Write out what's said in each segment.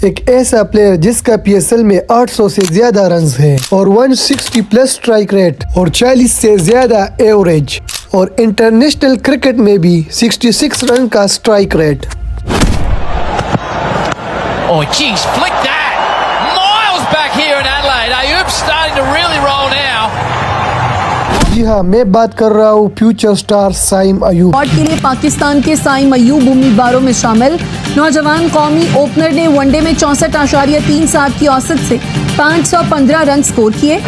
एक ऐसा प्लेयर जिसका PSL में 800 से ज्यादा रन है और 160 प्लस स्ट्राइक रेट और 40 से ज्यादा एवरेज और इंटरनेशनल क्रिकेट में भी 66 रन का strike rate. Oh, geez, flick that! Miles back here in Adelaide. Ayoub's starting to really roll now. जी हाँ, मैं बात कर रहा हूँ future star Saim Ayub. Squad के लिए पाकिस्तान के साइम अयूब उम्मीदवारों में शामिल। नौजवान कौमी ओपनर ने वनडे में 64.37 की औसत से 515 रन स्कोर किए।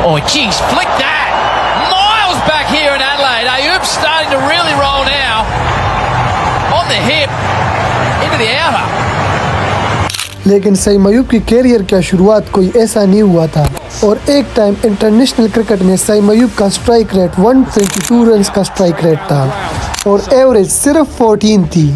Oh, geez, flick that! Miles back here in Adelaide. Ayoub's starting to really roll now. On the hip, into the outer. लेकिन साइम अयूब की कैरियर की शुरुआत कोई ऐसा नहीं हुआ था और एक टाइम इंटरनेशनल क्रिकेट में साइम अयूब का स्ट्राइक रेट 122 रन का स्ट्राइक रेट था और एवरेज सिर्फ 14 थी।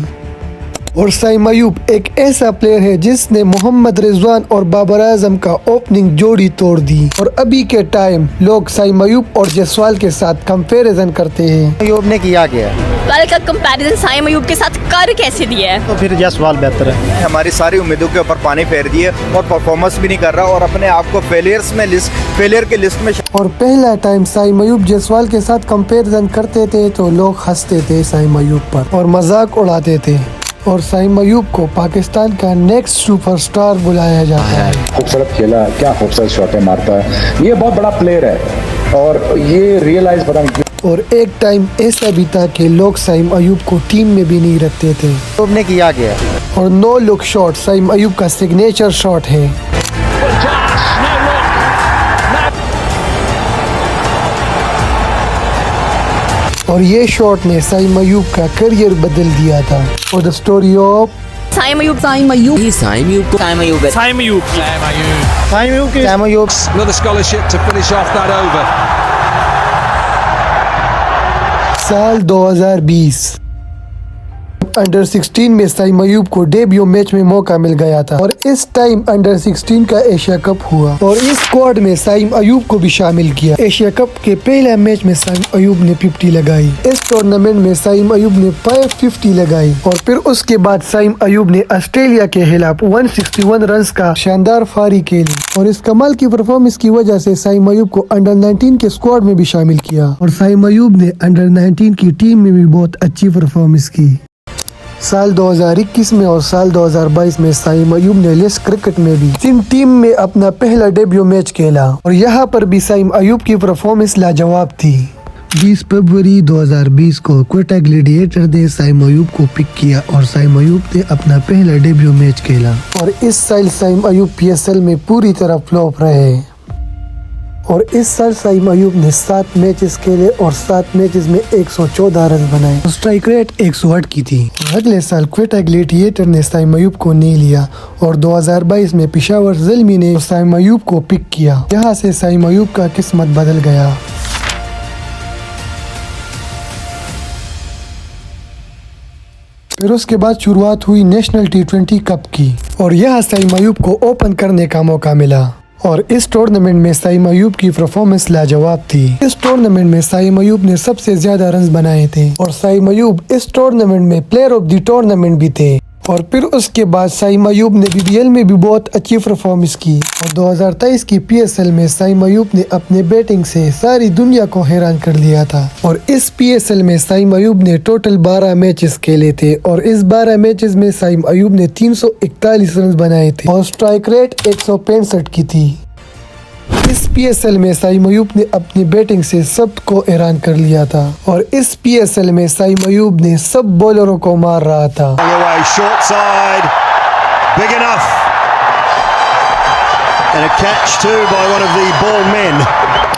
और साइम अयूब एक ऐसा प्लेयर है जिसने मोहम्मद रिजवान और बाबर आजम का ओपनिंग जोड़ी तोड़ दी और अभी के टाइम लोग साइम अयूब और जायसवाल के साथ कंपैरिजन करते हैं। अयूब ने किया गया कल का कंपैरिजन साइम अयूब के साथ कर कैसे दिया है? तो फिर जायसवाल बेहतर है। हमारी सारी उम्मीदों के ऊपर पानी फेर दिए और परफॉर्मेंस भी नहीं कर रहा और अपने आप को फेलियर की लिस्ट में। और पहला टाइम साइम अयूब जायसवाल के साथ कंपैरिजन करते थे तो लोग हंसते थे साइम अयूब पर और मजाक उड़ाते थे और साइम अयूब को पाकिस्तान का नेक्स्ट सुपरस्टार बुलाया जाता है। खूबसूरत खेला, क्या खूबसूरत शॉटें मारता है, ये बहुत बड़ा प्लेयर है और ये रियलाइज पता नहीं। और एक टाइम ऐसा भी था कि लोग साइम अयूब को टीम में भी नहीं रखते थे। अयूब ने किया गया और no look shot Saim Ayub का सिग्नेचर शॉट है। और ये शॉट ने साइम अयूब का करियर बदल दिया था। और the story of Saim Ayub Another scholarship to finish off that over. साल 2020 अंडर 16 में साइम अयूब को डेब्यू मैच में मौका मिल गया था और इस टाइम अंडर 16 का एशिया कप हुआ और इस स्क्वाड में साइम अयूब को भी शामिल किया। एशिया कप के पहले मैच में साइम अयूब ने 50 लगाई। इस टूर्नामेंट में साइम अयूब ने 550 लगाई और फिर उसके बाद साइम अयूब ने ऑस्ट्रेलिया के खिलाफ 161 रन का शानदार फारी खेली और इस कमाल की परफॉर्मेंस की वजह से साइम अयूब को अंडर 19 के स्क्वाड में भी शामिल किया और साइम अयूब ने अंडर 19 की टीम में भी बहुत अच्छी परफॉर्मेंस की। साल 2021 में और साल 2022 में साइम अयूब ने लिस्ट क्रिकेट में भी तीन टीम में अपना पहला डेब्यू मैच खेला और यहाँ पर भी साइम अयूब की परफॉर्मेंस लाजवाब थी। 20 फरवरी 2020 को क्वेटा ग्लैडिएटर ने साइम अयूब को पिक किया और साइम अयूब ने अपना पहला डेब्यू मैच खेला और इस साल साइम अयूब PSL में पूरी तरह फ्लॉप रहे और इस साल साइम अयूब ने 7 मैचेस खेले और 7 मैचेस में 114 रन बनाए। स्ट्राइक रेट 108 की थी। अगले साल क्वेटा ग्लैडिएटर ने साइम अयूब को नहीं लिया और 2022 में पेशावर ज़ल्मी ने साइम अयूब को पिक किया। यहाँ से साइम अयूब का किस्मत बदल गया। फिर उसके बाद शुरुआत हुई नेशनल T20 कप की और यहाँ साइम अयूब को ओपन करने का मौका मिला और इस टूर्नामेंट में साइम अयूब की परफॉर्मेंस लाजवाब थी। इस टूर्नामेंट में साइम अयूब ने सबसे ज्यादा रन बनाए थे और साइम अयूब इस टूर्नामेंट में प्लेयर ऑफ द टूर्नामेंट भी थे और फिर उसके बाद साइम अयूब ने BBL में भी बहुत अच्छी परफॉर्मेंस की और 2023 की PSL में साइम अयूब ने अपने बैटिंग से सारी दुनिया को हैरान कर लिया था और इस PSL में साइम अयूब ने टोटल 12 मैचेस खेले थे और इस 12 मैचेस में साइम अयूब ने 341 रन बनाए थे और स्ट्राइक रेट 165 की थी। इस PSL में साइम अयूब ने अपनी बैटिंग से सबको हैरान कर लिया था और इस PSL में साइम अयूब ने सब बॉलरों को मार रहा था।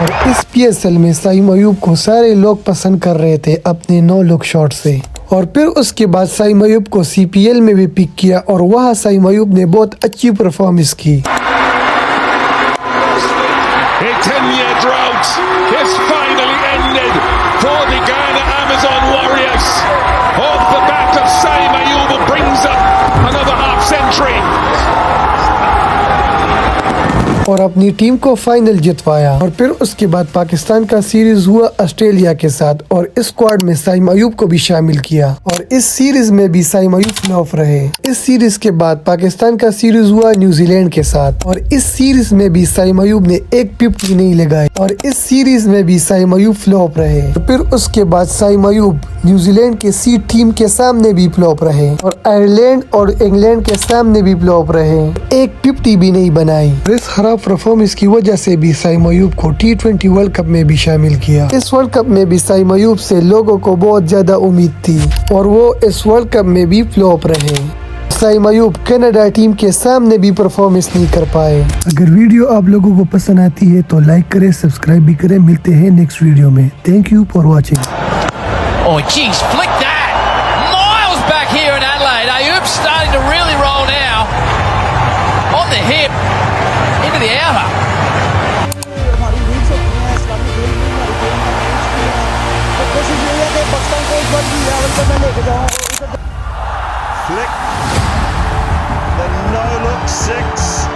और इस PSL में साइम अयूब को सारे लोग पसंद कर रहे थे अपने नो लुक शॉट से और फिर उसके बाद साइम अयूब को CPL में भी पिक किया और वहाँ साइम अयूब ने बहुत अच्छी परफॉर्मेंस की। A 10-year drought has finally ended for the Ghana Amazon Warriors. Off the back of Saim Ayoub, who brings up another half century. और और अपनी टीम को फाइनल जितवाया। और फिर उसके बाद पाकिस्तान का सीरीज हुआ ऑस्ट्रेलिया के साथ और इस स्क्वाड में साइम अयूब को भी शामिल किया और इस सीरीज में भी साइम अयूब फ्लॉप रहे। इस सीरीज के बाद पाकिस्तान का सीरीज हुआ न्यूजीलैंड के साथ और इस सीरीज में भी साइम अयूब ने एक पिप भी नहीं लगाई और इस सीरीज में भी साइम अयूब फ्लॉप रहे। तो फिर उसके बाद साइम अयूब न्यूजीलैंड के सी टीम के सामने भी फ्लॉप रहे और आयरलैंड और इंग्लैंड के सामने भी फ्लॉप रहे, एक 50 भी नहीं बनाई। इस खराब परफॉर्मेंस की वजह से भी साइम अयूब को T20 वर्ल्ड कप में भी शामिल किया। इस वर्ल्ड कप में भी साइम अयूब से लोगों को बहुत ज्यादा उम्मीद थी और वो इस वर्ल्ड कप में भी फ्लॉप रहे। साइम अयूब कनाडा टीम के सामने भी परफॉर्मेंस नहीं कर पाए। अगर वीडियो आप लोगों को पसंद आती है तो लाइक करें, सब्सक्राइब भी करें। मिलते हैं नेक्स्ट वीडियो में। Thank you for watching. Oh, geez, flick that. Miles back here in Adelaide. Ayoub starting to really roll now. On the hip. Into the outer. Flick. The no-look six.